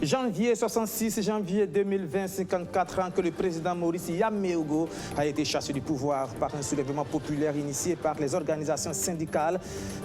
Janvier 66, janvier 2020, 54 ans que le président Maurice Yaméogo a été chassé du pouvoir par un soulèvement populaire initié par les organisations syndicales.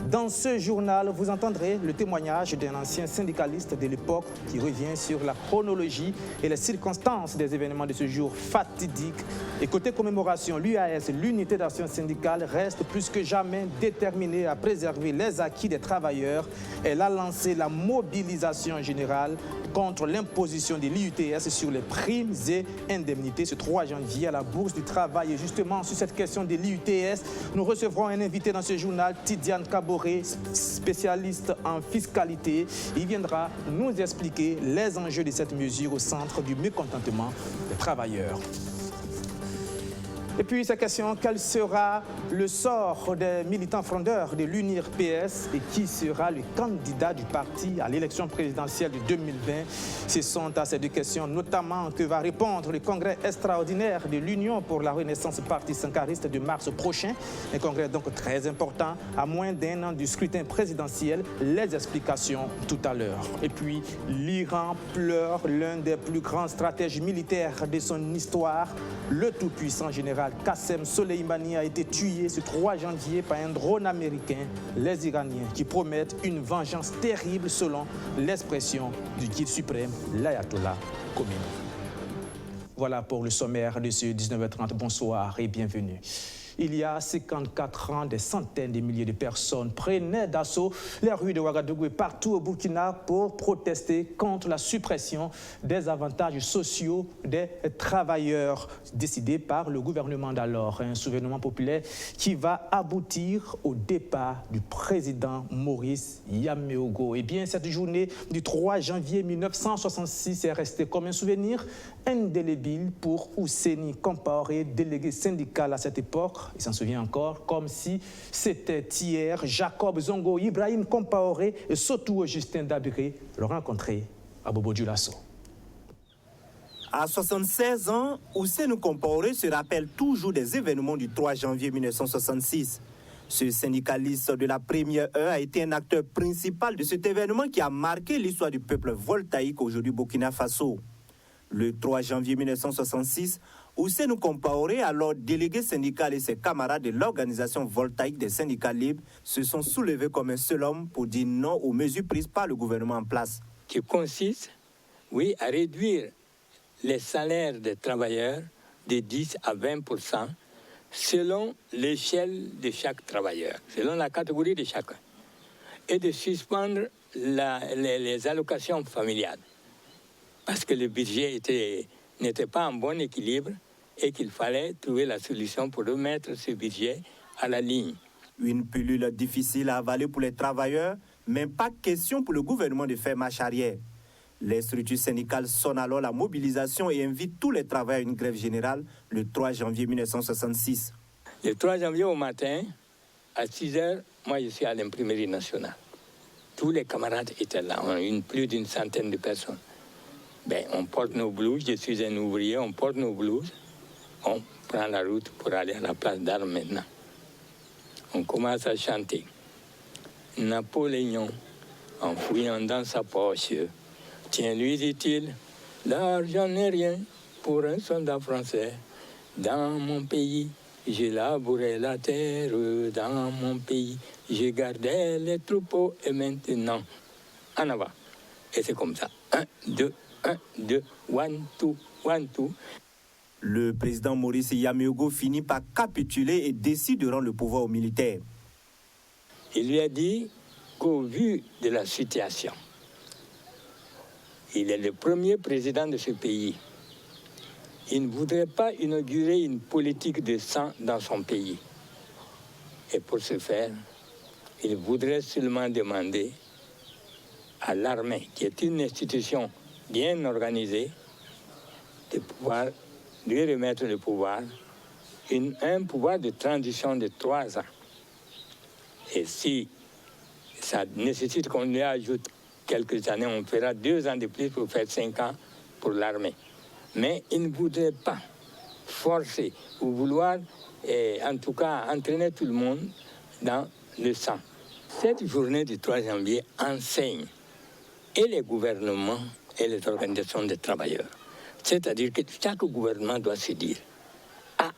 Dans ce journal, vous entendrez le témoignage d'un ancien syndicaliste de l'époque qui revient sur la chronologie et les circonstances des événements de ce jour fatidique. Et côté commémoration, l'UAS, l'unité d'action syndicale, reste plus que jamais déterminée à préserver les acquis des travailleurs. Elle a lancé la mobilisation générale contre l'imposition de l'IUTS sur les primes et indemnités ce 3 janvier à la Bourse du Travail. Et justement, sur cette question de l'IUTS, nous recevrons un invité dans ce journal, Tidiane Kaboré, spécialiste en fiscalité. Il viendra nous expliquer les enjeux de cette mesure au centre du mécontentement des travailleurs. Et puis, cette question, quel sera le sort des militants frondeurs de l'UNIR-PS et qui sera le candidat du parti à l'élection présidentielle de 2020? Ce sont à ces deux questions notamment que va répondre le congrès extraordinaire de l'Union pour la Renaissance Parti Sankariste de mars prochain. Un congrès donc très important, à moins d'un an du scrutin présidentiel. Les explications tout à l'heure. Et puis, l'Iran pleure l'un des plus grands stratèges militaires de son histoire. Le tout-puissant général Qassem Soleimani a été tué ce 3 janvier par un drone américain. Les Iraniens qui promettent une vengeance terrible selon l'expression du guide suprême, l'Ayatollah Khomeini. Voilà pour le sommaire de ce 19h30. Bonsoir et bienvenue. Il y a 54 ans, des centaines de milliers de personnes prenaient d'assaut les rues de Ouagadougou et partout au Burkina pour protester contre la suppression des avantages sociaux des travailleurs décidés par le gouvernement d'alors. Un soulèvement populaire qui va aboutir au départ du président Maurice Yaméogo. Eh bien, cette journée du 3 janvier 1966 est restée comme un souvenir indélébile pour Ousseini Compaoré, délégué syndical à cette époque. Il s'en souvient encore, comme si c'était hier. Jacob Zongo, Ibrahim Compaoré et surtout Justin Dabiré l'ont rencontré à Bobo-Dioulasso. À 76 ans, Ousseini Compaoré se rappelle toujours des événements du 3 janvier 1966. Ce syndicaliste de la première heure a été un acteur principal de cet événement qui a marqué l'histoire du peuple voltaïque aujourd'hui Burkina Faso. Le 3 janvier 1966, Ousseini Compaoré, alors délégué syndical, et ses camarades de l'organisation voltaïque des syndicats libres se sont soulevés comme un seul homme pour dire non aux mesures prises par le gouvernement en place. Qui consiste, oui, à réduire les salaires des travailleurs de 10 à 20% selon l'échelle de chaque travailleur, selon la catégorie de chacun, et de suspendre les allocations familiales. Parce que le budget n'était pas en bon équilibre et qu'il fallait trouver la solution pour remettre ce budget à la ligne. Une pilule difficile à avaler pour les travailleurs, mais pas question pour le gouvernement de faire marche arrière. Les structures syndicales sonnent alors la mobilisation et invitent tous les travailleurs à une grève générale le 3 janvier 1966. Le 3 janvier au matin, à 6 h, moi je suis à l'imprimerie nationale. Tous les camarades étaient là, plus d'une centaine de personnes. Ben, on porte nos blouses, je suis un ouvrier, on porte nos blouses, on prend la route pour aller à la place d'Armes maintenant. On commence à chanter. Napoléon, en fouillant dans sa poche, tiens, lui dit-il, l'argent n'est rien pour un soldat français. Dans mon pays, j'ai labouré la terre, dans mon pays, j'ai gardé les troupeaux et maintenant, en avant. Et c'est comme ça. 1, 2, 1, 2, 1, 2, 1, 2. Le président Maurice Yaméogo finit par capituler et décide de rendre le pouvoir aux militaires. Il lui a dit qu'au vu de la situation, il est le premier président de ce pays. Il ne voudrait pas inaugurer une politique de sang dans son pays. Et pour ce faire, il voudrait seulement demander à l'armée, qui est une institution bien organisée, de pouvoir lui remettre le pouvoir, un pouvoir de transition de 3 ans. Et si ça nécessite qu'on lui ajoute quelques années, on fera 2 ans de plus pour faire 5 ans pour l'armée. Mais il ne voudrait pas forcer ou vouloir, en tout cas, entraîner tout le monde dans le sang. Cette journée du 3 janvier enseigne et les gouvernements et les organisations des travailleurs. C'est-à-dire que chaque gouvernement doit se dire « Ah,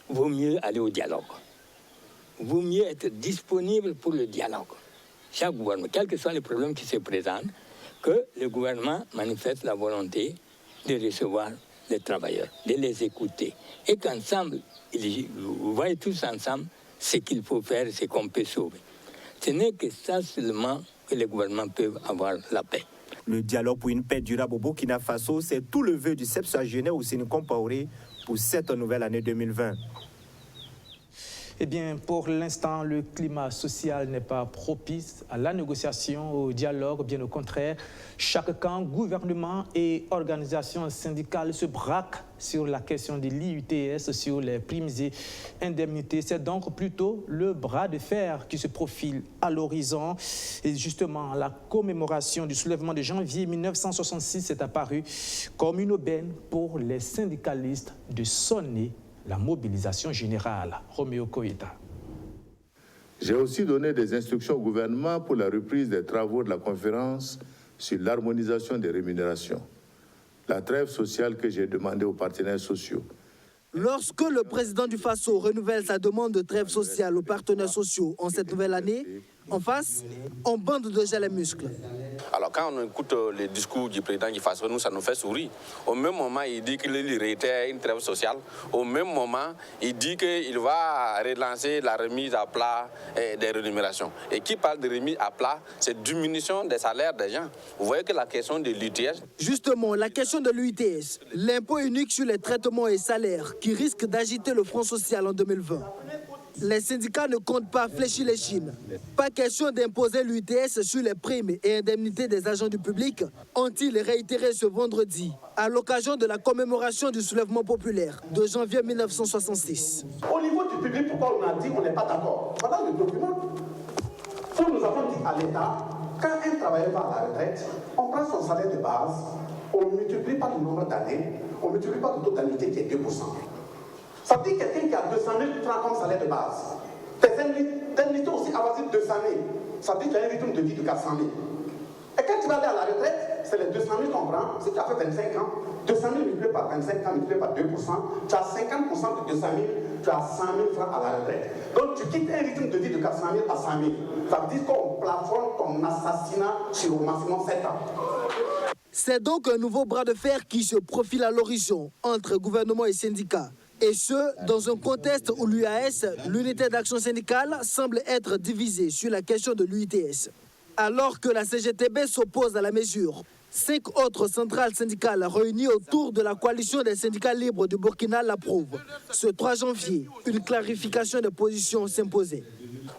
vaut mieux aller au dialogue. Vaut mieux être disponible pour le dialogue. » Chaque gouvernement, quels que soient les problèmes qui se présentent, que le gouvernement manifeste la volonté de recevoir les travailleurs, de les écouter. Et qu'ensemble, vous voyez tous ensemble ce qu'il faut faire, ce qu'on peut sauver. Ce n'est que ça seulement que les gouvernements peuvent avoir la paix. Le dialogue pour une paix durable au Burkina Faso, c'est tout le vœu du septuagénaire Ousseynou Compaoré pour cette nouvelle année 2020. Eh bien, pour l'instant, le climat social n'est pas propice à la négociation, au dialogue. Bien au contraire, chaque camp, gouvernement et organisations syndicales se braquent sur la question de l'IUTS, sur les primes et indemnités. C'est donc plutôt le bras de fer qui se profile à l'horizon. Et justement, la commémoration du soulèvement de janvier 1966 est apparue comme une aubaine pour les syndicalistes de sonner la mobilisation générale. Roméo Koïta. J'ai aussi donné des instructions au gouvernement pour la reprise des travaux de la conférence sur l'harmonisation des rémunérations, la trêve sociale que j'ai demandée aux partenaires sociaux. Lorsque le président du Faso renouvelle sa demande de trêve sociale aux partenaires sociaux en cette nouvelle année, en face, on bande déjà les muscles. Alors quand on écoute les discours du président du Faso, nous, ça nous fait sourire. Au même moment, il dit qu'il réitère une trêve sociale. Au même moment, il dit qu'il va relancer la remise à plat des rémunérations. Et qui parle de remise à plat, c'est diminution des salaires des gens. Vous voyez que la question de l'UTS... Justement, la question de l'UTS, l'impôt unique sur les traitements et salaires qui risque d'agiter le front social en 2020. Les syndicats ne comptent pas fléchir les chines. Pas question d'imposer l'UTS sur les primes et indemnités des agents du public, ont-ils réitéré ce vendredi à l'occasion de la commémoration du soulèvement populaire de janvier 1966. Au niveau du public, pourquoi on a dit qu'on n'est pas d'accord? Voilà le document. Nous avons dit à l'État, quand un travailleur va à la retraite, on prend son salaire de base, on ne multiplie pas le nombre d'années, on ne multiplie pas le taux d'annuité qui est 2%. Ça veut dire quelqu'un qui a 200 000 francs comme salaire de base. Tes indemnités aussi avoisinent 200 000. Ça veut dire que tu as un rythme de vie de 400 000. Et quand tu vas aller à la retraite, c'est les 200 000 qu'on prend. Si tu as fait 25 ans, 200 000 multiplié par 25 ans, multiplié par 2%, tu as 50% de 200 000, tu as 100 000 francs à la retraite. Donc tu quittes un rythme de vie de 400 000 à 100 000. Ça veut dire qu'on plafonne ton assassinat sur au maximum 7 ans. C'est donc un nouveau bras de fer qui se profile à l'horizon entre gouvernement et syndicats. Et ce, dans un contexte où l'UAS, l'unité d'action syndicale, semble être divisée sur la question de l'UITS. Alors que la CGTB s'oppose à la mesure, 5 autres centrales syndicales réunies autour de la coalition des syndicats libres du Burkina l'approuvent. Ce 3 janvier, une clarification des positions s'imposait.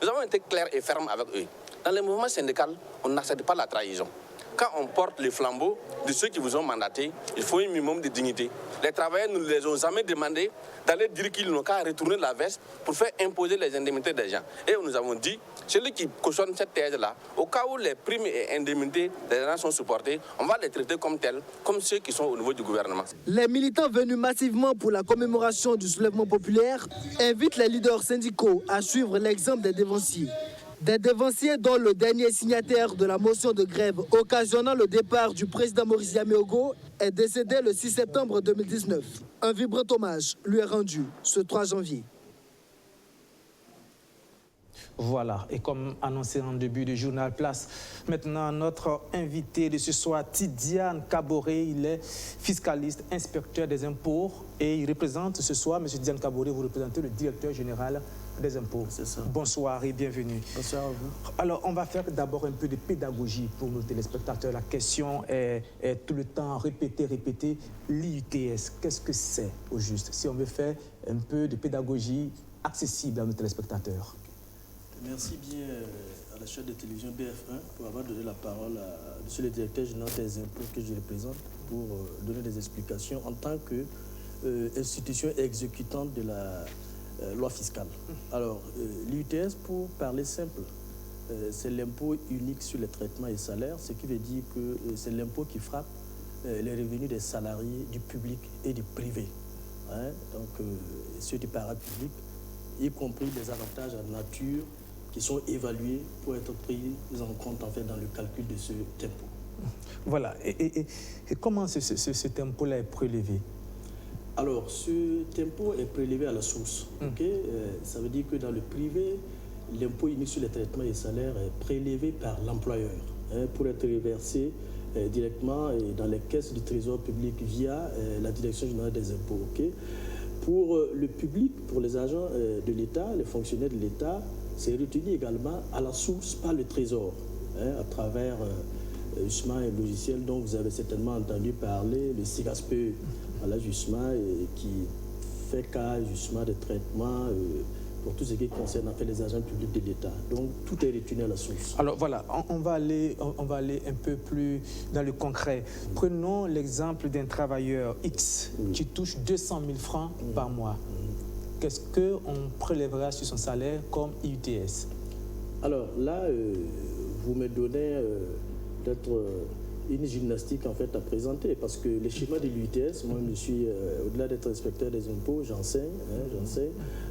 Nous avons été clairs et fermes avec eux. Dans le mouvement syndical, on n'accepte pas la trahison. Quand on porte les flambeaux de ceux qui vous ont mandaté, il faut un minimum de dignité. Les travailleurs ne les ont jamais demandé d'aller dire qu'ils n'ont qu'à retourner la veste pour faire imposer les indemnités des gens. Et nous avons dit, celui qui cautionne cette thèse-là, au cas où les primes et indemnités des gens sont supportées, on va les traiter comme tels, comme ceux qui sont au niveau du gouvernement. Les militants venus massivement pour la commémoration du soulèvement populaire invitent les leaders syndicaux à suivre l'exemple des dévanciers. Des dévanciers dont le dernier signataire de la motion de grève occasionnant le départ du président Maurice Yaméogo est décédé le 6 septembre 2019. Un vibrant hommage lui est rendu ce 3 janvier. Voilà, et comme annoncé en début du journal, place maintenant notre invité de ce soir, Tidiane Kaboré. Il est fiscaliste, inspecteur des impôts et il représente ce soir, M. Tidiane Kaboré, vous représentez le directeur général des impôts. C'est ça. Bonsoir et bienvenue. Bonsoir à vous. Alors, on va faire d'abord un peu de pédagogie pour nos téléspectateurs. La question est tout le temps répétée. L'IUTS, qu'est-ce que c'est au juste? Si on veut faire un peu de pédagogie accessible à nos téléspectateurs. Merci bien à la chaîne de télévision BF1 pour avoir donné la parole à M. le directeur général des impôts que je représente pour donner des explications en tant qu'institution exécutante de la loi fiscale. Alors, l'IUTS, pour parler simple, c'est l'impôt unique sur les traitements et salaires, ce qui veut dire que c'est l'impôt qui frappe les revenus des salariés du public et du privé. Hein? Donc, ceux du parapublic, y compris les avantages en nature qui sont évalués pour être pris en compte en fait, dans le calcul de ce impôt. Voilà. Et comment cet impôt-là est prélevé? Alors, ce impôt est prélevé à la source. Ça veut dire que dans le privé, l'impôt unique sur les traitements et salaires est prélevé par l'employeur pour être reversé directement dans les caisses du Trésor public via la Direction générale des impôts. Pour le public, pour les agents de l'État, les fonctionnaires de l'État, c'est retenu également à la source par le Trésor, à travers justement un logiciel dont vous avez certainement entendu parler, le SIGASPE, voilà, justement, qui fait cas justement de traitement pour tout ce qui concerne en fait, les agents publics de l'État. Donc tout est retenu à la source. Alors voilà, on va aller un peu plus dans le concret. Prenons l'exemple d'un travailleur X qui touche 200 000 francs par mois. Qu'est-ce qu'on prélèvera sur son salaire comme IUTS? Alors là, vous me donnez peut-être une gymnastique en fait à présenter, parce que les schémas de l'IUTS, moi je suis, au-delà d'être inspecteur des impôts, j'enseigne.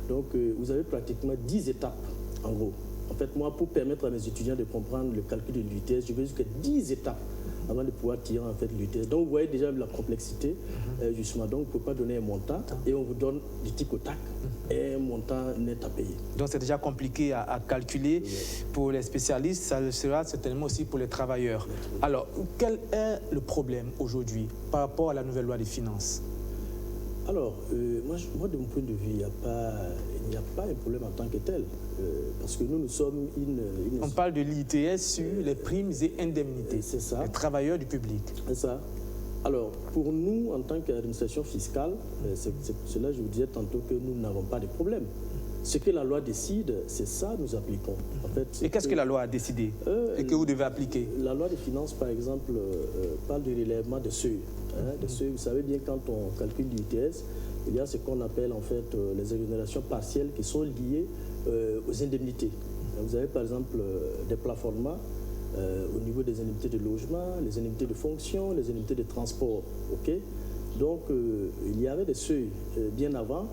Donc vous avez pratiquement 10 étapes en gros. En fait, moi, pour permettre à mes étudiants de comprendre le calcul de l'IUTS, je vais jusqu'à 10 étapes avant de pouvoir tirer en fait l'IUTS. Donc vous voyez déjà la complexité, justement. Donc on ne peut pas donner un montant et on vous donne du tic au tac et un montant net à payer. Donc c'est déjà compliqué à calculer pour les spécialistes, ça le sera certainement aussi pour les travailleurs. Alors, quel est le problème aujourd'hui par rapport à la nouvelle loi des finances? Alors, moi, de mon point de vue, il n'y a pas un problème en tant que tel, parce que nous sommes une... On parle de l'ITS sur les primes et indemnités. C'est ça. Les travailleurs du public. C'est ça. Alors, pour nous, en tant qu'administration fiscale, c'est cela, je vous disais tantôt que nous n'avons pas de problème. Ce que la loi décide, c'est ça nous appliquons. En fait, et qu'est-ce que la loi a décidé et que vous devez appliquer? La loi des finances, par exemple, parle du relèvement des seuils. Des seuils. Vous savez bien, quand on calcule l'ITS, il y a ce qu'on appelle en fait les exonérations partielles qui sont liées aux indemnités. Vous avez par exemple des plafonnements au niveau des indemnités de logement, les indemnités de fonction, les indemnités de transport. Donc, il y avait des seuils bien avant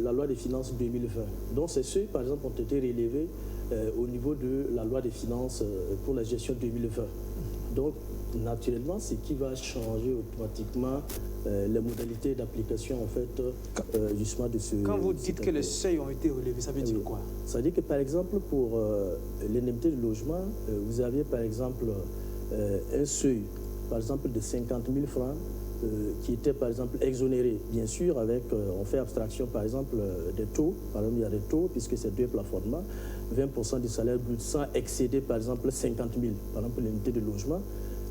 la loi des finances 2020. Donc ces seuils, par exemple, ont été relevés au niveau de la loi des finances pour la gestion 2020. Donc, naturellement, ce qui va changer automatiquement les modalités d'application, en fait, justement de ce... Quand vous dites que les seuils ont été relevés, ça veut dire quoi? Ça veut dire que, par exemple, pour l'indemnité de logement, vous aviez, par exemple, un seuil, par exemple, de 50 000 francs, qui était par exemple exonéré, bien sûr, avec, on fait abstraction par exemple des taux, par exemple il y a des taux, puisque c'est deux plafonnements, 20% du salaire brut sans excéder par exemple 50 000, par exemple l'unité de logement.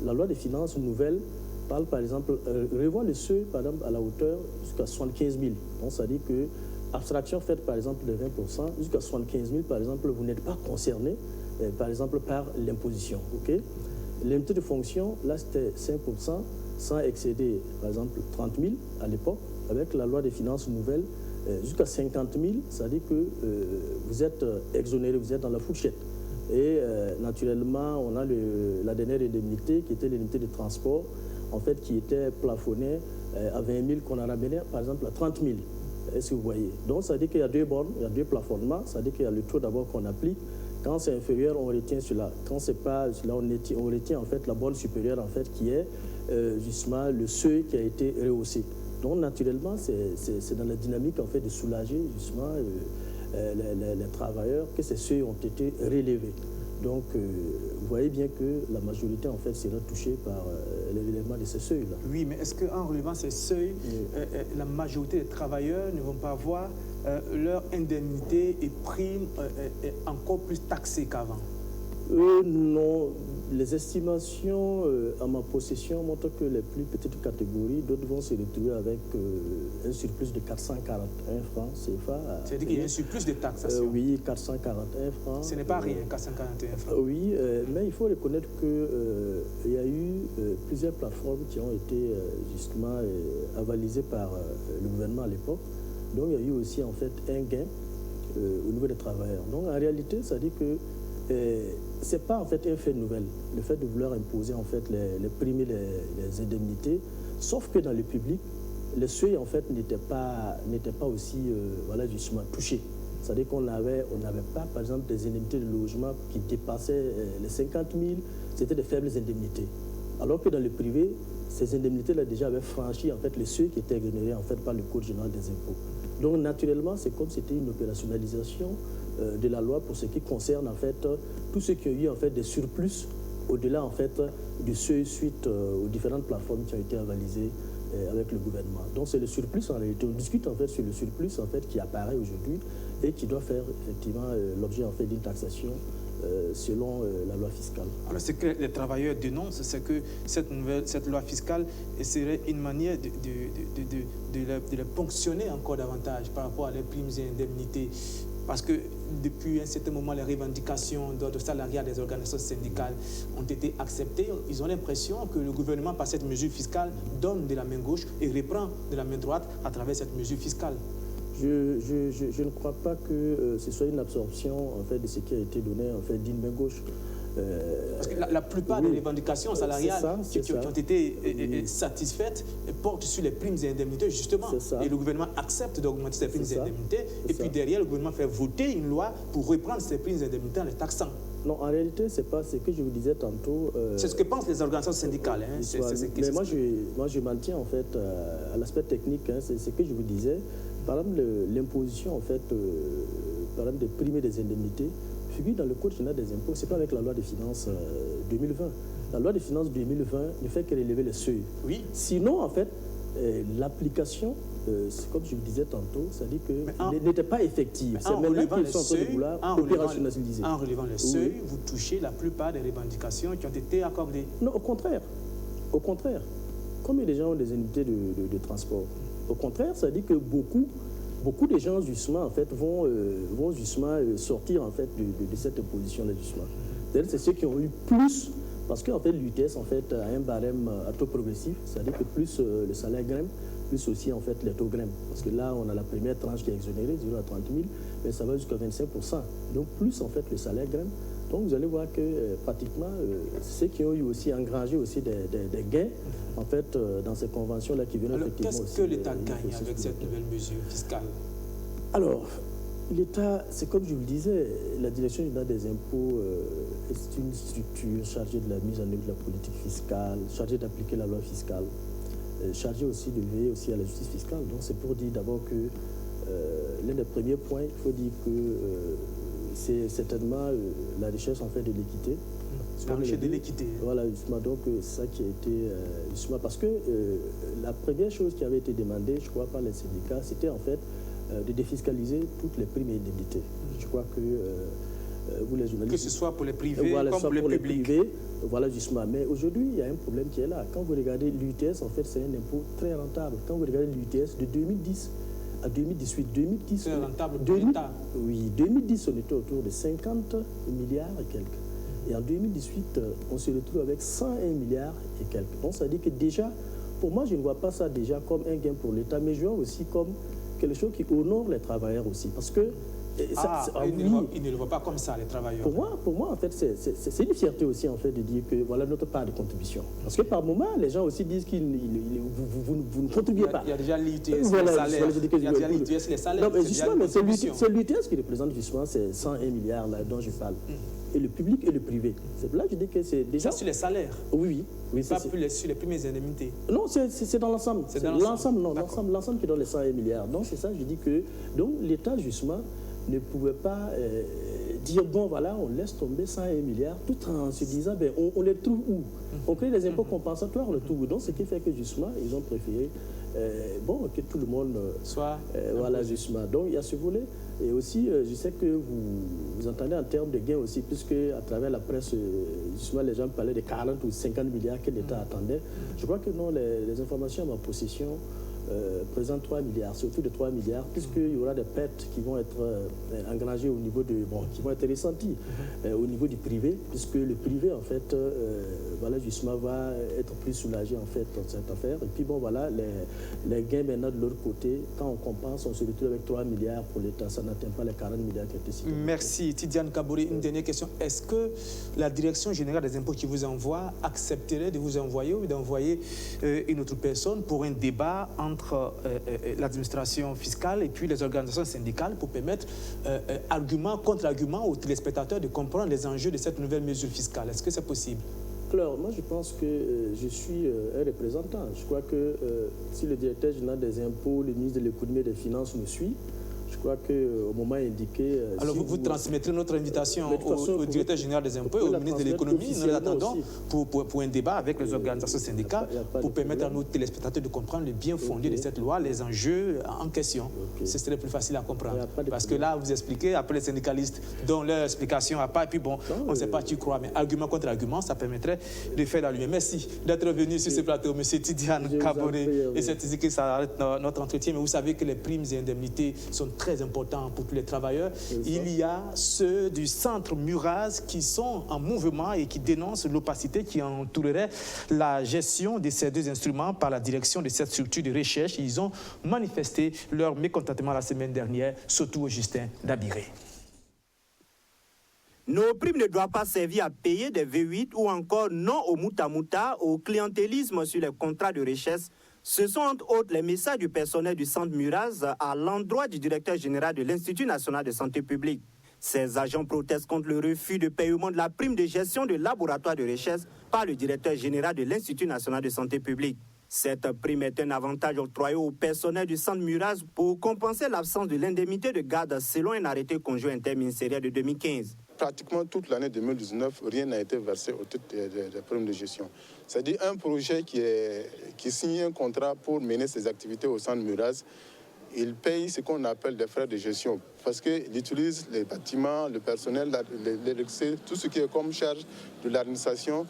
La loi des finances nouvelle parle par exemple, revoit le seuil par exemple à la hauteur jusqu'à 75 000. Donc ça dit que, abstraction faite par exemple de 20%, jusqu'à 75 000 par exemple, vous n'êtes pas concerné par exemple par l'imposition. L'unité de fonction, là c'était 5%, sans excéder, par exemple, 30 000 à l'époque, avec la loi des finances nouvelle, jusqu'à 50 000, ça dit que vous êtes exonéré, vous êtes dans la fourchette. Et naturellement, on a la dernière indemnité, qui était l'indemnité de transport, en fait, qui était plafonnée à 20 000, qu'on a ramené, par exemple, à 30 000. Est-ce que vous voyez? Donc, ça dit qu'il y a deux bornes, il y a deux plafonnements, ça dit qu'il y a le taux d'abord qu'on applique. Quand c'est inférieur, on retient cela. Quand c'est pas cela, on retient en fait la borne supérieure, en fait, qui est justement le seuil qui a été rehaussé. Donc naturellement, c'est dans la dynamique en fait de soulager justement les travailleurs que ces seuils ont été relevés. Donc vous voyez bien que la majorité en fait sera touchée par le relèvement de ces seuils-là. Oui, mais est-ce qu'en relevant ces seuils, la majorité des travailleurs ne vont pas voir leur indemnité et prime encore plus taxées qu'avant? Non. Les estimations à ma possession montrent que les plus petites catégories, d'autres vont se retrouver avec un surplus de 441 francs CFA. C'est-à-dire qu'il y a un surplus de taxation? Oui, 441 francs. Ce n'est pas rien, 441 francs. Oui, mais il faut reconnaître qu'il y a eu plusieurs plateformes qui ont été justement avalisées par le gouvernement à l'époque. Donc il y a eu aussi en fait un gain au niveau des travailleurs. Donc en réalité, ça dit que ce n'est pas en fait un fait nouvelle, le fait de vouloir imposer en fait les primes et les indemnités, sauf que dans le public, les seuils en fait n'étaient pas aussi voilà, justement touchés. C'est-à-dire qu'on n'avait pas, par exemple, des indemnités de logement qui dépassaient les 50 000, c'était des faibles indemnités. Alors que dans le privé, ces indemnités-là déjà avaient franchi en fait les seuils qui étaient exonérés en fait par le Code général des impôts. Donc naturellement, c'est comme si c'était une opérationnalisation de la loi pour ce qui concerne en fait tous ceux qui ont eu en fait des surplus au-delà en fait du seuil suite aux différentes plateformes qui ont été avalisées avec le gouvernement. Donc c'est le surplus en réalité. On discute en fait sur le surplus en fait qui apparaît aujourd'hui et qui doit faire effectivement l'objet en fait d'une taxation selon la loi fiscale. Alors ce que les travailleurs dénoncent, c'est que cette loi fiscale serait une manière de les ponctionner encore davantage par rapport à leurs primes et indemnités. Parce que depuis un certain moment, les revendications d'ordre salarial des organisations syndicales ont été acceptées. Ils ont l'impression que le gouvernement, par cette mesure fiscale, donne de la main gauche et reprend de la main droite à travers cette mesure fiscale. Je ne crois pas que ce soit une absorption en fait, de ce qui a été donné en fait, d'une main gauche. Parce que la plupart des revendications salariales qui ont été satisfaites portent sur les primes et indemnités, justement. Et le gouvernement accepte d'augmenter ces primes et indemnités. Et puis derrière, le gouvernement fait voter une loi pour reprendre ces primes et indemnités en les taxant. Non, en réalité, ce n'est pas ce que je vous disais tantôt. C'est ce que pensent les organisations syndicales. Mais moi, je m'en tiens en fait à l'aspect technique. C'est ce que je vous disais. Par exemple, l'imposition en fait, par exemple, des primes et des indemnités figure dans le Code général des impôts. Ce n'est pas avec la loi des finances 2020. La loi des finances 2020 ne fait que relever les seuils. Oui. Sinon, en fait, l'application, comme je vous disais tantôt, c'est-à-dire qu'elle n'était pas effective. C'est maintenant qu'ils sont en train de vouloir opérationnaliser. En relevant les seuils, vous touchez la plupart des revendications qui ont été accordées. Non, au contraire. Au contraire. Combien de gens ont des unités de transport? Au contraire, ça dit que beaucoup de gens justement en fait vont justement sortir en fait de cette position d'ajustement. C'est ceux qui ont eu plus, parce qu'en fait l'UTS en fait a un barème à taux progressif, c'est-à-dire que plus le salaire grimpe, plus aussi en fait les taux grimpent. Parce que là on a la première tranche qui est exonérée, 0 à 30 000, mais ça va jusqu'à 25%. Donc plus en fait le salaire grimpe. Donc vous allez voir que pratiquement ceux qui ont eu aussi engrangé aussi des gains en fait dans ces conventions-là qui viennent effectivement aussi. Qu'est-ce que l'État gagne avec cette nouvelle mesure fiscale? Alors, l'État, c'est comme je vous le disais, la Direction générale des impôts est une structure chargée de la mise en œuvre de la politique fiscale, chargée d'appliquer la loi fiscale, chargée aussi de veiller aussi à la justice fiscale. Donc c'est pour dire d'abord que l'un des premiers points, il faut dire que c'est certainement la recherche en fait de l'équité. La recherche de l'équité. Voilà, justement, donc c'est ça qui a été justement parce que la première chose qui avait été demandée, je crois, par les syndicats, c'était en fait de défiscaliser toutes les primes et indemnités. Je crois que vous les journalistes... Que ce soit pour les privés comme pour les publics. Privés, voilà justement. Mais aujourd'hui, il y a un problème qui est là. Quand vous regardez l'UTS, en fait, c'est un impôt très rentable. Quand vous regardez l'UTS de 2010 à 2018, 2010... C'est rentable pour l'État. Oui, 2010, on était autour de 50 milliards et quelques. Et en 2018, on se retrouve avec 101 milliards et quelques. Donc ça veut dire que déjà, pour moi, je ne vois pas ça déjà comme un gain pour l'État, mais je vois aussi comme quelque chose qui honore les travailleurs aussi. Parce que... ils ne le voient pas comme ça, les travailleurs. Pour moi en fait, c'est une fierté aussi, en fait, de dire que voilà notre part de contribution. Parce que par moment, les gens aussi disent qu'ils vous ne contribuez pas. Il y a déjà l'UTS, les salaires. Il y a déjà l'UTS, les salaires. Non, mais justement, c'est l'UTS qui représente justement ces 101 milliards là dont je parle. Et le public et le privé. C'est là que je dis que c'est déjà... C'est sur les salaires. Oui. Pas plus sur les premières indemnités. Non, c'est dans l'ensemble. C'est l'ensemble qui donne les 101 milliards. Donc c'est ça, je dis que... Donc l'État, justement, ne pouvait pas dire, bon, voilà, on laisse tomber 101 milliards, tout en se disant, ben, on les trouve où? On crée des impôts compensatoires, on les trouve où? Donc, ce qui fait que, justement, ils ont préféré, que tout le monde soit... voilà, justement. Donc, il y a ce volet. Et aussi, je sais que vous entendez en termes de gains aussi, puisque à travers la presse, justement, les gens parlaient de 40 ou 50 milliards que l'État attendait. Je crois que non, les informations à ma possession présentent 3 milliards, surtout de 3 milliards, puisqu'il y aura des pertes qui vont être engrangées au niveau de... Bon, qui vont être ressenties au niveau du privé, puisque le privé, en fait, voilà, justement, va être plus soulagé, en fait, dans cette affaire. Et puis, bon, voilà, les gains maintenant de l'autre côté, quand on compense, on se retrouve avec 3 milliards pour l'État. Ça n'atteint pas les 40 milliards qui étaient cités. Merci. Tidiane Kaboré, une dernière question. Est-ce que la Direction générale des impôts qui vous envoie accepterait de vous envoyer ou d'envoyer une autre personne pour un débat entre l'administration fiscale et puis les organisations syndicales pour permettre argument contre argument aux téléspectateurs de comprendre les enjeux de cette nouvelle mesure fiscale? Est-ce que c'est possible? Alors, moi je pense que je suis un représentant. Je crois que si le directeur général des impôts, le ministre de l'économie et des finances me suit, je crois qu'au moment indiqué... Alors si vous transmettrez notre invitation façon, au directeur général des impôts et au ministre de l'économie. Nous l'attendons pour un débat avec les organisations syndicales pour permettre à nos téléspectateurs de comprendre le bien fondé de cette loi, les enjeux en question. Ce serait plus facile à comprendre. Parce que là, vous expliquez, après les syndicalistes dont leur explication n'a pas, et puis bon, on ne sait pas, tu crois, mais argument contre argument, ça permettrait de faire la lumière. Merci d'être venu sur ce plateau, M. Tidiane Kaboré. Et c'est ici que ça arrête notre entretien. Mais vous savez que les primes et indemnités sont très important pour tous les travailleurs. Il y a ceux du centre Muraz qui sont en mouvement et qui dénoncent l'opacité qui entourerait la gestion de ces deux instruments par la direction de cette structure de recherche. Ils ont manifesté leur mécontentement la semaine dernière, surtout au Justin Dabiré. Nos primes ne doivent pas servir à payer des V8 ou encore non au muta-muta, au clientélisme sur les contrats de recherche. Ce sont entre autres les messages du personnel du centre Muraz à l'endroit du directeur général de l'Institut national de santé publique. Ces agents protestent contre le refus de paiement de la prime de gestion de laboratoire de recherche par le directeur général de l'Institut national de santé publique. Cette prime est un avantage octroyé au personnel du centre Muraz pour compenser l'absence de l'indemnité de garde selon un arrêté conjoint interministériel de 2015. Pratiquement toute l'année 2019, rien n'a été versé au titre des primes de gestion. C'est-à-dire un projet qui signe un contrat pour mener ses activités au centre Muraz, il paye ce qu'on appelle des frais de gestion parce qu'il utilise les bâtiments, le personnel, l'électricité, tout ce qui est comme charge de l'administration,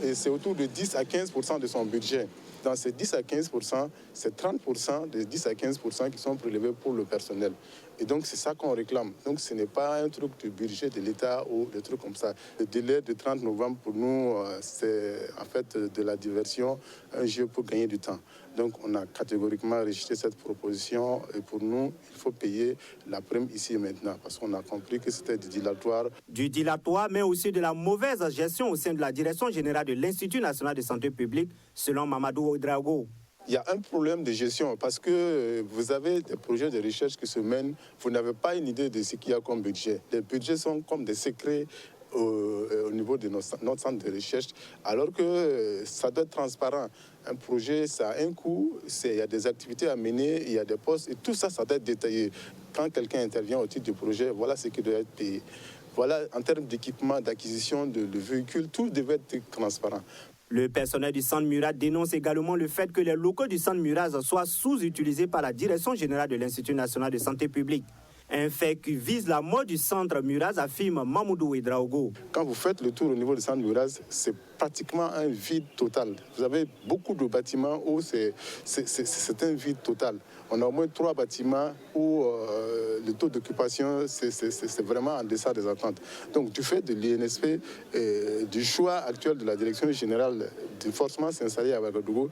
et c'est autour de 10 à 15% de son budget. Dans ces 10 à 15%, c'est 30% des 10 à 15% qui sont prélevés pour le personnel. Et donc, c'est ça qu'on réclame. Donc, ce n'est pas un truc du budget de l'État ou des trucs comme ça. Le délai de 30 novembre, pour nous, c'est en fait de la diversion, un jeu pour gagner du temps. Donc, on a catégoriquement rejeté cette proposition. Et pour nous, il faut payer la prime ici et maintenant, parce qu'on a compris que c'était du dilatoire. Du dilatoire, mais aussi de la mauvaise gestion au sein de la direction générale de l'Institut national de santé publique, selon Mamadou Ouedraogo. Il y a un problème de gestion parce que vous avez des projets de recherche qui se mènent, vous n'avez pas une idée de ce qu'il y a comme budget. Les budgets sont comme des secrets au niveau de notre centre de recherche, alors que ça doit être transparent. Un projet, ça a un coût, il y a des activités à mener, il y a des postes, et tout ça, ça doit être détaillé. Quand quelqu'un intervient au titre du projet, voilà ce qui doit être payé. Voilà, en termes d'équipement, d'acquisition de véhicules, tout devait être transparent. Le personnel du centre Muraz dénonce également le fait que les locaux du centre Muraz soient sous-utilisés par la direction générale de l'Institut national de santé publique. Un fait qui vise la mort du centre Muraz, affirme Mamadou Ouedraogo. Quand vous faites le tour au niveau du centre Muraz, c'est pratiquement un vide total. Vous avez beaucoup de bâtiments où c'est un vide total. On a au moins 3 bâtiments où le taux d'occupation, c'est vraiment en deçà des attentes. Donc, du fait de l'INSP, du choix actuel de la direction générale du forcément s'installer à Ouagadougou,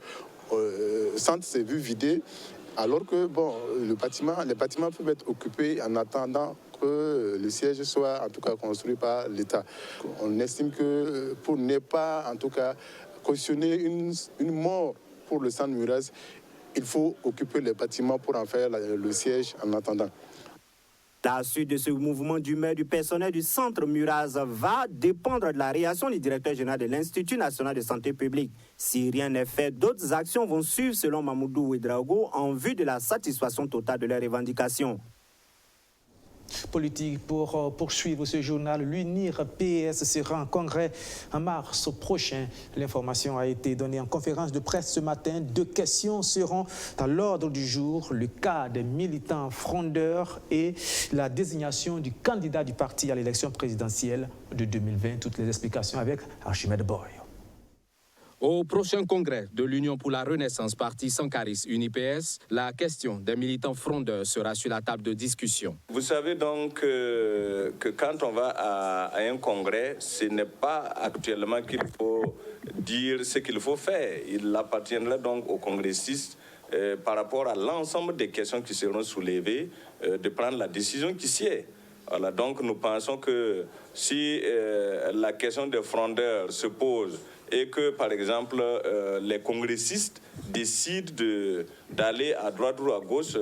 le centre s'est vu vidé. Alors que bon, les bâtiments peuvent être occupés en attendant que le siège soit en tout cas construit par l'État. On estime que pour ne pas en tout cas cautionner une mort pour le centre Muraz, il faut occuper les bâtiments pour en faire le siège en attendant. La suite de ce mouvement d'humeur du personnel du centre Muraz va dépendre de la réaction du directeur général de l'Institut national de santé publique. Si rien n'est fait, d'autres actions vont suivre selon Mamadou Ouedraogo en vue de la satisfaction totale de leurs revendications. Politique pour poursuivre ce journal. L'UNIR PS sera en congrès en mars prochain. L'information a été donnée en conférence de presse ce matin. 2 questions seront à l'ordre du jour. Le cas des militants frondeurs et la désignation du candidat du parti à l'élection présidentielle de 2020. Toutes les explications avec Archimède Boy. Au prochain congrès de l'Union pour la Renaissance, parti Sankaris UNIPS, la question des militants frondeurs sera sur la table de discussion. Vous savez donc que quand on va à un congrès, ce n'est pas actuellement qu'il faut dire ce qu'il faut faire. Il appartiendra donc aux congressistes par rapport à l'ensemble des questions qui seront soulevées, de prendre la décision qui sied. Voilà, donc nous pensons que si la question des frondeurs se pose et que, par exemple, les congressistes décident d'aller à droite ou à gauche,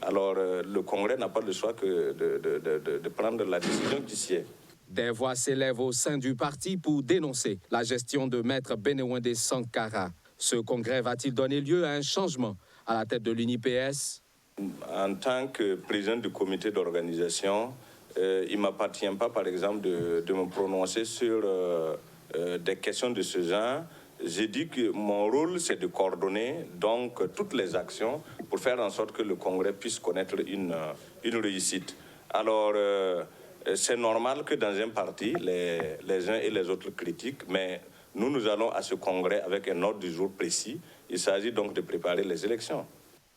alors le Congrès n'a pas le choix que de prendre la décision qui sied. Des voix s'élèvent au sein du parti pour dénoncer la gestion de Maître Bénéwindé Sankara. Ce congrès va-t-il donner lieu à un changement à la tête de l'UNIPS? En tant que président du comité d'organisation, il ne m'appartient pas, par exemple, de me prononcer sur des questions de ce genre. J'ai dit que mon rôle, c'est de coordonner donc toutes les actions pour faire en sorte que le congrès puisse connaître une réussite. Alors, c'est normal que dans un parti, les uns et les autres critiquent, mais nous allons à ce congrès avec un ordre du jour précis. Il s'agit donc de préparer les élections.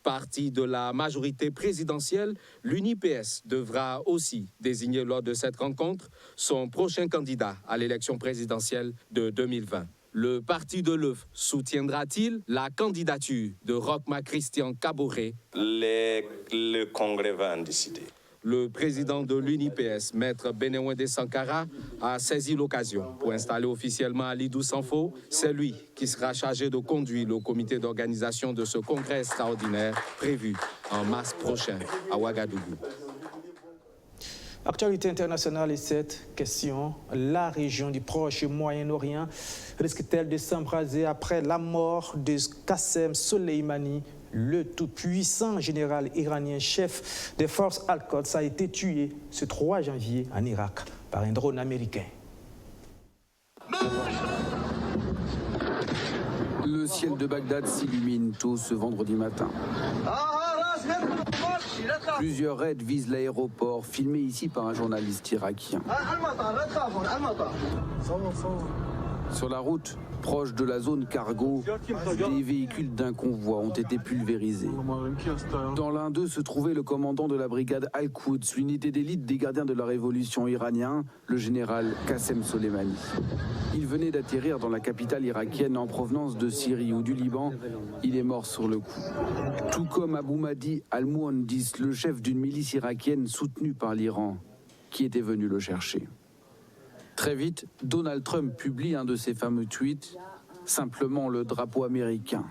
Parti de la majorité présidentielle, l'UNIPS devra aussi désigner lors de cette rencontre son prochain candidat à l'élection présidentielle de 2020. Le parti de l'œuf soutiendra-t-il la candidature de Rochma Christian Kaboré? Le congrès va en décider. Le président de l'UNIPS, Maître Bénéwindé Sankara, a saisi l'occasion pour installer officiellement Alidou Sanfo. C'est lui qui sera chargé de conduire le comité d'organisation de ce congrès extraordinaire prévu en mars prochain à Ouagadougou. Actualité internationale et cette question, la région du Proche et Moyen-Orient risque-t-elle de s'embraser après la mort de Qassem Soleimani? Le tout-puissant général iranien chef des forces Al-Quds a été tué ce 3 janvier en Irak par un drone américain. Le ciel de Bagdad s'illumine tôt ce vendredi matin. Plusieurs raids visent l'aéroport, filmé ici par un journaliste irakien. Sur la route, proche de la zone cargo, des véhicules d'un convoi ont été pulvérisés. Dans l'un d'eux se trouvait le commandant de la brigade Al-Quds, l'unité d'élite des gardiens de la révolution iranien, le général Qassem Soleimani. Il venait d'atterrir dans la capitale irakienne en provenance de Syrie ou du Liban. Il est mort sur le coup. Tout comme Abou Mahdi al-Muhandis, le chef d'une milice irakienne soutenue par l'Iran, qui était venu le chercher. Très vite, Donald Trump publie un de ses fameux tweets, simplement le drapeau américain.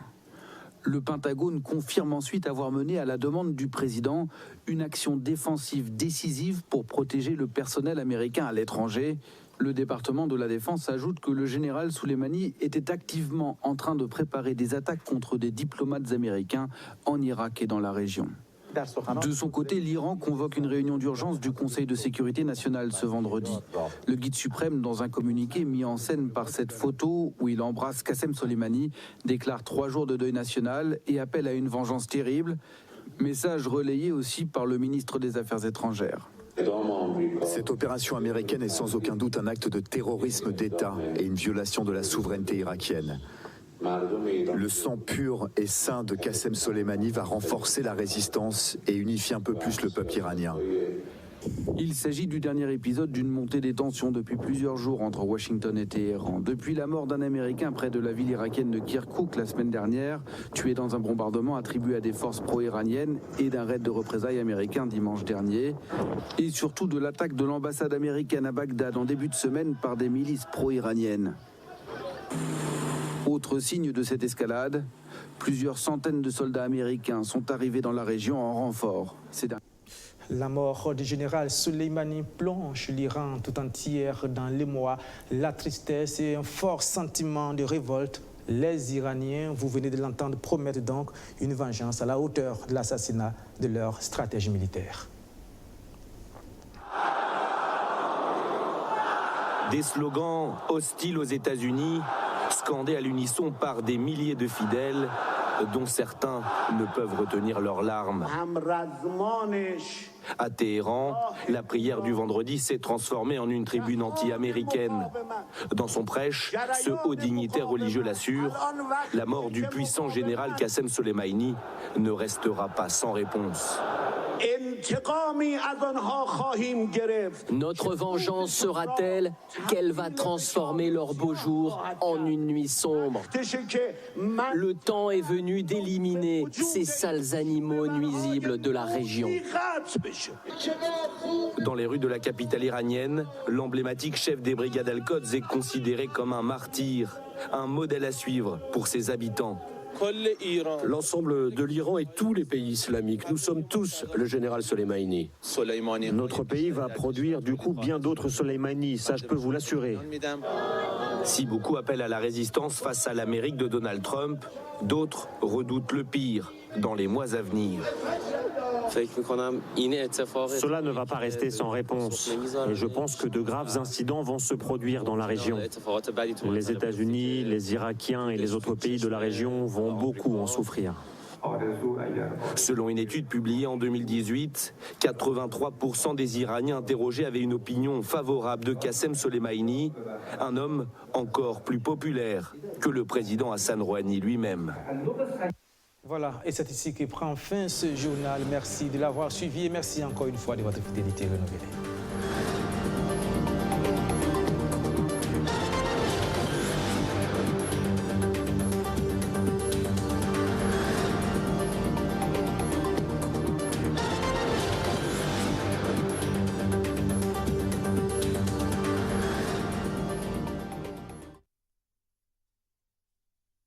Le Pentagone confirme ensuite avoir mené à la demande du président une action défensive décisive pour protéger le personnel américain à l'étranger. Le département de la Défense ajoute que le général Soleimani était activement en train de préparer des attaques contre des diplomates américains en Irak et dans la région. De son côté, l'Iran convoque une réunion d'urgence du Conseil de sécurité nationale ce vendredi. Le guide suprême, dans un communiqué mis en scène par cette photo où il embrasse Qassem Soleimani, déclare 3 jours de deuil national et appelle à une vengeance terrible. Message relayé aussi par le ministre des Affaires étrangères. Cette opération américaine est sans aucun doute un acte de terrorisme d'État et une violation de la souveraineté irakienne. Le sang pur et saint de Qassem Soleimani va renforcer la résistance et unifier un peu plus le peuple iranien. Il s'agit du dernier épisode d'une montée des tensions depuis plusieurs jours entre Washington et Téhéran. Depuis la mort d'un Américain près de la ville irakienne de Kirkouk la semaine dernière, tué dans un bombardement attribué à des forces pro-iraniennes, et d'un raid de représailles américain dimanche dernier, et surtout de l'attaque de l'ambassade américaine à Bagdad en début de semaine par des milices pro-iraniennes. Autre signe de cette escalade, plusieurs centaines de soldats américains sont arrivés dans la région en renfort. La mort du général Soleimani plonge l'Iran tout entière dans l'émoi, la tristesse et un fort sentiment de révolte. Les Iraniens, vous venez de l'entendre, promettent donc une vengeance à la hauteur de l'assassinat de leur stratège militaire. Des slogans hostiles aux États-Unis, scandés à l'unisson par des milliers de fidèles, dont certains ne peuvent retenir leurs larmes. À Téhéran, la prière du vendredi s'est transformée en une tribune anti-américaine. Dans son prêche, ce haut dignitaire religieux l'assure, la mort du puissant général Qassem Soleimani ne restera pas sans réponse. Notre vengeance sera telle qu'elle va transformer leur beau jour en une nuit sombre. Le temps est venu d'éliminer ces sales animaux nuisibles de la région. Dans les rues de la capitale iranienne, l'emblématique chef des brigades Al-Quds est considéré comme un martyr, un modèle à suivre pour ses habitants. L'ensemble de l'Iran et tous les pays islamiques, nous sommes tous le général Soleimani. Notre pays va produire du coup bien d'autres Soleimani, ça je peux vous l'assurer. Si beaucoup appellent à la résistance face à l'Amérique de Donald Trump, d'autres redoutent le pire dans les mois à venir. Cela ne va pas rester sans réponse. Et je pense que de graves incidents vont se produire dans la région. Les États-Unis, les Irakiens et les autres pays de la région vont beaucoup en souffrir. Selon une étude publiée en 2018, 83% des Iraniens interrogés avaient une opinion favorable de Qassem Soleimani, un homme encore plus populaire que le président Hassan Rouhani lui-même. Voilà, et c'est ici que prend fin ce journal. Merci de l'avoir suivi et merci encore une fois de votre fidélité renouvelée.